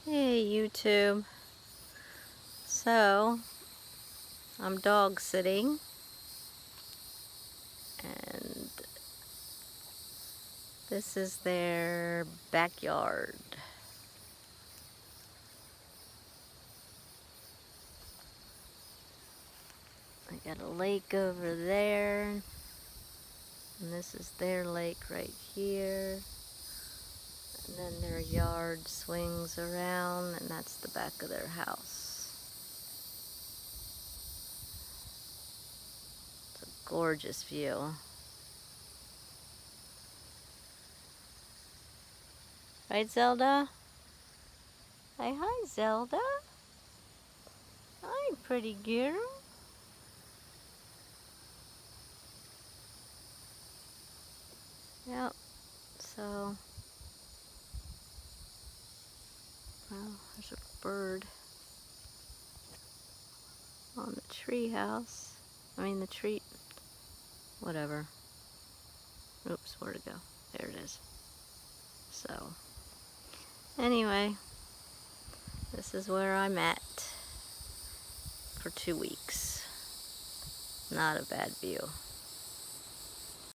Hey YouTube. So, I'm dog sitting and this is their backyard. I got a lake over there and this is their lake right here. And then their yard swings around and that's the back of their house. It's a gorgeous view. Right, Zelda? Say hi, Zelda. Hi, pretty girl. Yep, so, well, there's a bird on the tree house. I mean the tree, whatever. Oops, where'd it go? There it is. So, anyway, this is where I'm at for 2 weeks. Not a bad view.